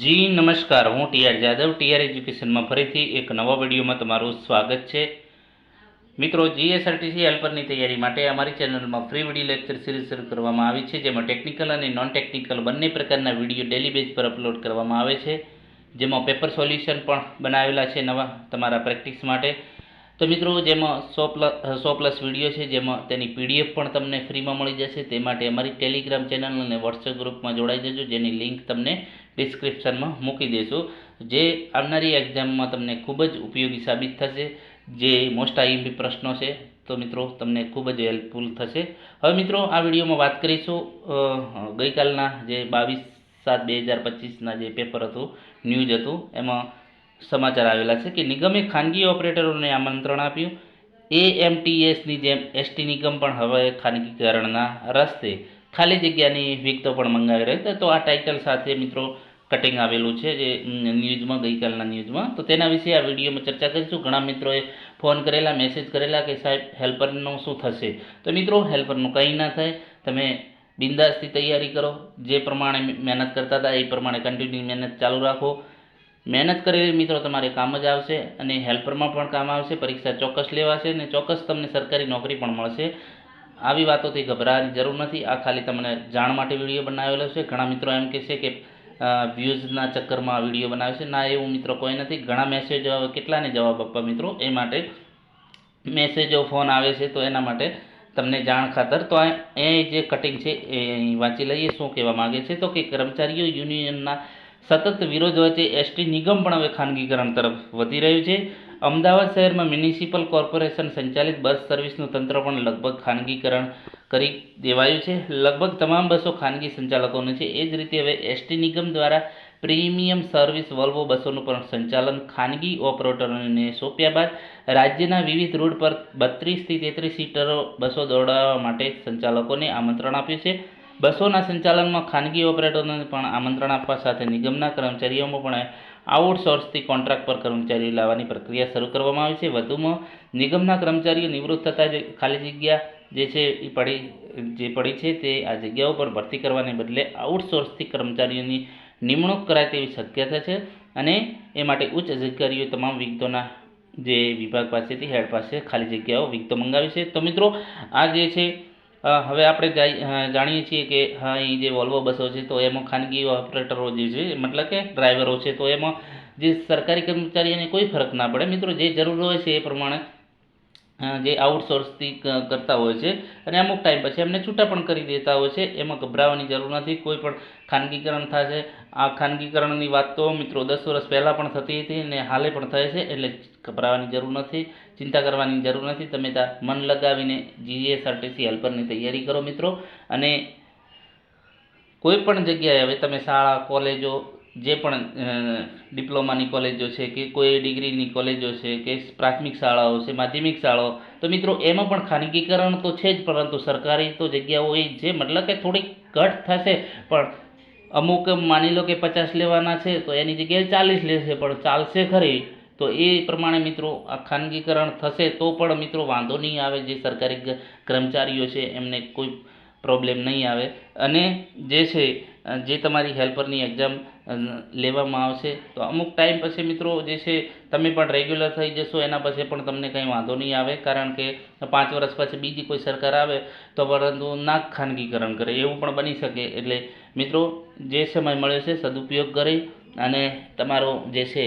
જી નમસ્કાર, હું TR Jadav TR એજ્યુકેશનમાં ફરીથી એક નવા વિડીયોમાં તમારું સ્વાગત છે. મિત્રો, જીએસઆરટીસી હેલ્પરની તૈયારી માટે અમારી ચેનલમાં ફ્રી વિડીયો લેક્ચર સિરીઝ શરૂ કરવામાં આવી છે, જેમાં ટેકનિકલ અને નોન ટેકનિકલ બંને પ્રકારના વિડીયો ડેલી બેઝ પર અપલોડ કરવામાં આવે છે, જેમાં પેપર સોલ્યુશન પણ બનાવેલા છે નવા તમારા પ્રેક્ટિસ માટે. તો મિત્રો, જેમાં 100+ વિડીયો છે, જેમાં તેની પીડીએફ પણ તમને ફ્રીમાં મળી જશે. તે માટે અમારી ટેલિગ્રામ ચેનલ અને વોટ્સએપ ગ્રુપમાં જોડાઈ જજો, જેની લિંક તમને ડિસ્ક્રિપ્શનમાં મૂકી દઈશું, જે આવનારી એક્ઝામમાં તમને ખૂબ જ ઉપયોગી સાબિત થશે. જે મોસ્ટ આઈએમપી પ્રશ્નો છે, તો મિત્રો તમને ખૂબ જ હેલ્પફુલ થશે. હવે મિત્રો, આ વિડીયોમાં વાત કરીશું ગઈકાલના જે 22/7/2025ના જે પેપર હતું, ન્યૂઝ હતું, એમાં સમાચાર આવેલા છે કે નિગમે ખાનગી ઓપરેટરોને આમંત્રણ આપ્યું. એએમટીએસની જેમ એસટી નિગમ પણ હવે ખાનગીકરણના રસ્તે ખાલી જગ્યાની વિગતો પણ મંગાવી રહી છે. તો આ ટાઇટલ સાથે મિત્રો કટિંગ આવેલું છે જે ન્યૂઝમાં, ગઈકાલના ન્યૂઝમાં. તો તેના વિશે આ વિડીયોમાં ચર્ચા કરીશું. ઘણા મિત્રોએ ફોન કરેલા, મેસેજ કરેલા કે સાહેબ હેલ્પરનું શું થશે. તો મિત્રો, હેલ્પરનું કંઈ ના થાય. તમે બિંદાસથી તૈયારી કરો. જે પ્રમાણે મહેનત કરતા હતા એ પ્રમાણે કન્ટિન્યુ મહેનત ચાલુ રાખો. મહેનત કરેલી મિત્રો તમારે કામ જ આવશે, અને હેલ્પરમાં પણ કામ આવશે. પરીક્ષા ચોક્કસ લેવાશે અને ચોક્કસ તમને સરકારી નોકરી પણ મળશે. આવી વાતોથી ગભરાવાની જરૂર નથી. આ ખાલી તમને જાણ માટે વિડીયો બનાવેલો છે. ઘણા મિત્રો એમ કહેશે કે વ્યૂઝના ચક્કરમાં આ વિડીયો બનાવે છે. ના, એવું મિત્રો કોઈ નથી. ઘણા મેસેજો આવે, કેટલાને જવાબ આપવા મિત્રો, એ માટે મેસેજો, ફોન આવે છે, તો એના માટે તમને જાણ ખાતર. તો એ જે કટિંગ છે એ વાંચી લઈએ. શું કહેવા માગે છે, તો કે કર્મચારીઓ યુનિયનના સતત વિરોધ વચ્ચે એસટી નિગમ પણ હવે ખાનગીકરણ તરફ વધી રહ્યું છે. અમદાવાદ શહેરમાં મ્યુનિસિપલ કોર્પોરેશન સંચાલિત બસ સર્વિસનું તંત્ર પણ લગભગ ખાનગીકરણ કરી દેવાયું છે. લગભગ તમામ બસો ખાનગી સંચાલકોની છે. એ જ રીતે હવે એસટી નિગમ દ્વારા પ્રીમિયમ સર્વિસ વોલ્વો બસોનું પણ સંચાલન ખાનગી ઓપરેટરોને સોંપ્યા બાદ રાજ્યના વિવિધ રૂટ પર 32 થી 33 સીટરો બસો દોડાવવા માટે સંચાલકોને આમંત્રણ આપ્યું છે. બસોના સંચાલનમાં ખાનગી ઓપરેટરોને પણ આમંત્રણ આપવા સાથે નિગમના કર્મચારીઓમાં પણ આઉટસોર્સથી કોન્ટ્રાક્ટ પર કર્મચારીઓ લાવવાની પ્રક્રિયા શરૂ કરવામાં આવી છે. વધુમાં નિગમના કર્મચારીઓ નિવૃત્ત થતા જ ખાલી જગ્યા જે છે એ પડી છે, તે આ જગ્યાઓ પર ભરતી કરવાને બદલે આઉટસોર્સથી કર્મચારીઓની નિમણૂક કરાય તેવી શક્યતા છે, અને એ માટે ઉચ્ચ અધિકારીઓ તમામ વિગતોના જે વિભાગ પાસેથી, હેડ પાસે ખાલી જગ્યાઓ વિગતો મંગાવી છે. તો મિત્રો, આ જે છે હવે આપણે જાણીએ છીએ કે અહીં જે વોલ્વો બસો છે, તો એમાં ખાનગી ઓપરેટરો જે છે, મતલબ કે ડ્રાઈવરો છે, તો એમાં જે સરકારી કર્મચારીઓને કોઈ ફરક ના પડે મિત્રો. જે જરૂર હોય છે એ પ્રમાણે જે આઉટસોર્સથી કરતા હોય છે, અને અમુક ટાઈમ પછી એમને છૂટા પણ કરી દેતા હોય છે. એમાં ગભરાવાની જરૂર નથી. કોઈ પણ ખાનગીકરણ થશે. આ ખાનગીકરણની વાત તો મિત્રો 10 વર્ષ પહેલાં પણ થતી હતી અને હાલે પણ થાય છે, એટલે ગભરાવાની જરૂર નથી, ચિંતા કરવાની જરૂર નથી. તમે ત્યાં મન લગાવીને જીએસઆરટીસી હેલ્પરની તૈયારી કરો મિત્રો. અને કોઈ પણ જગ્યાએ હવે તમે શાળા, કોલેજો, જે પણ ડિપ્લોમાની કોલેજો છે, કે કોઈ ડિગ્રીની કોલેજો છે, કે પ્રાથમિક શાળાઓ છે, માધ્યમિક શાળાઓ, તો મિત્રો એમાં પણ ખાનગીકરણ તો છે જ, પરંતુ સરકારી તો જગ્યાઓ એ છે. મતલબ કે થોડીક ઘટ થશે, પણ અમુક માની લો કે 50 લેવાના છે, તો એની જગ્યાએ 40 લેશે, પણ ચાલશે ખરી. તો એ પ્રમાણે મિત્રો આ ખાનગીકરણ થશે તો પણ મિત્રો વાંધો નહીં આવે. જે સરકારી કર્મચારીઓ છે એમને કોઈ પ્રોબ્લેમ નહીં આવે. અને જે છે જે તમારી હેલ્પરની એક્ઝામ લેવામાં આવશે, તો અમુક ટાઈમ પછી મિત્રો જે છે તમે પણ રેગ્યુલર થઈ જશો. એના પછી પણ તમને કંઈ વાંધો નહીં આવે, કારણ કે 5 વર્ષ પછી બીજી કોઈ સરકાર આવે તો પરંતુ ના ખાનગીકરણ કરે, એવું પણ બની શકે. એટલે મિત્રો, જે સમય મળ્યો છે સદુપયોગ કરી અને તમારો જે છે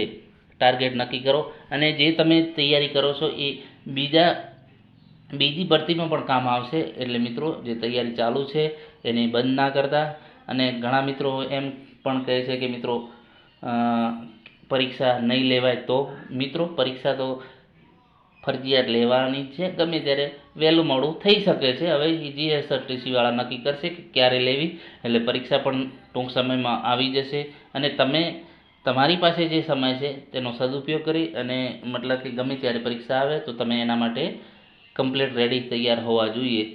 ટાર્ગેટ નક્કી કરો, અને જે તમે તૈયારી કરો છો એ બીજી ભરતીમાં પણ કામ આવશે. એટલે મિત્રો, જે તૈયારી ચાલુ છે એને બંધ ના કરતા. અને ઘણા મિત્રો એમ પણ કહે છે કે મિત્રો પરીક્ષા નહીં લેવાય, તો મિત્રો પરીક્ષા તો ફરજિયાત લેવાની છે. ગમે ત્યારે વહેલું મોડું થઈ શકે છે. હવે જીએસઆરટીસી વાળા નક્કી કરશે કે ક્યારે લેવી. એટલે પરીક્ષા પણ ટૂંક સમયમાં આવી જશે, અને તમે તમારી પાસે જે સમય છે તેનો સદુપયોગ કરી અને મતલબ કે ગમે ત્યારે પરીક્ષા આવે તો તમે એના માટે કમ્પ્લીટ રેડી, તૈયાર હોવા જોઈએ.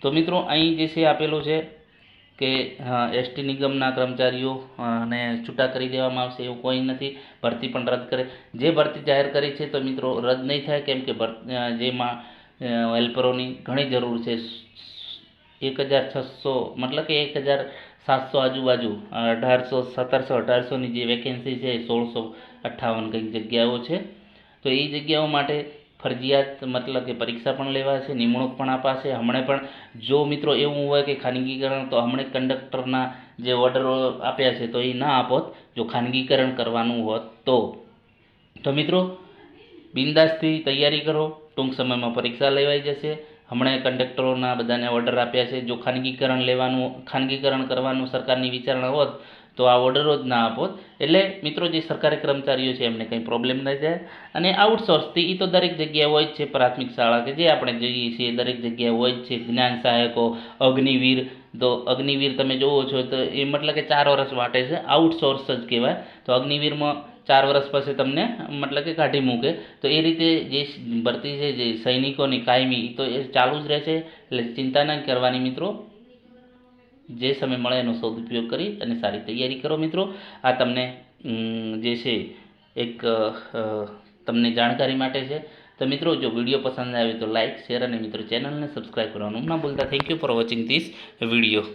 તો મિત્રો, અહીં જે છે આપેલું છે કે એસટી નિગમના કર્મચારીઓ ને છૂટા કરી દેવામાં આવશે, એવું કોઈ નથી. ભરતી પણ રદ કરે. જે ભરતી જાહેર કરી છે તો મિત્રો રદ નહીં થાય, કેમ કે જેમાં હેલ્પરોની ઘણી જરૂર છે. 1600, મતલબ કે 1000 700 આજુબાજુ 1800 1700 1800ની જે વેકેન્સી છે 1658 કંઈક જગ્યાઓ છે. તો એ જગ્યાઓ માટે ફરજિયાત મતલબ કે પરીક્ષા પણ લેવાશે, નિમણૂક પણ અપાશે. હમણાં પણ જો મિત્રો એવું હોય કે ખાનગીકરણ, તો હમણાં કંડક્ટરના જે ઓર્ડરો આપ્યા છે તો એ ના આપોત જો ખાનગીકરણ કરવાનું હોત તો મિત્રો બિંદાસથી તૈયારી કરો, ટૂંક સમયમાં પરીક્ષા લેવાઈ જશે. હમણાં કંડક્ટરોના બધાને ઓર્ડર આપ્યા છે. જો ખાનગીકરણ કરવાનું સરકારની વિચારણા હોત તો આ ઓર્ડરો જ ના આપોત. એટલે મિત્રો જે સરકારી કર્મચારીઓ છે એમને કંઈ પ્રોબ્લેમ નહીં થાય. અને આઉટસોર્સથી એ તો દરેક જગ્યાએ હોય જ છે. પ્રાથમિક શાળા કે જે આપણે જોઈએ છીએ દરેક જગ્યાએ હોય જ છે. જ્ઞાન સહાયકો, અગ્નિવીર, તો અગ્નિવીર તમે જોવો છો તો એ મતલબ કે 4 વર્ષ માટે છે, આઉટસોર્સ જ કહેવાય. તો અગ્નિવીરમાં 4 વર્ષ પછી તમને મતલબ કે કાઢી મૂકે. તો એ રીતે જે ભરતી છે જે સૈનિકોની કાયમી તો એ ચાલુ જ રહેશે. એટલે ચિંતા ન કરવાની મિત્રો, જે સમય મળે એનો સદુપયોગ કરી અને સારી તૈયારી કરો મિત્રો. આ તમને જે છે એક તમને જાણકારી માટે છે. તો મિત્રો જો વિડીયો પસંદ આવે તો લાઇક, શેર અને મિત્રો ચેનલને સબસ્ક્રાઈબ કરવાનું ના ભૂલતા. Thank you for watching this video.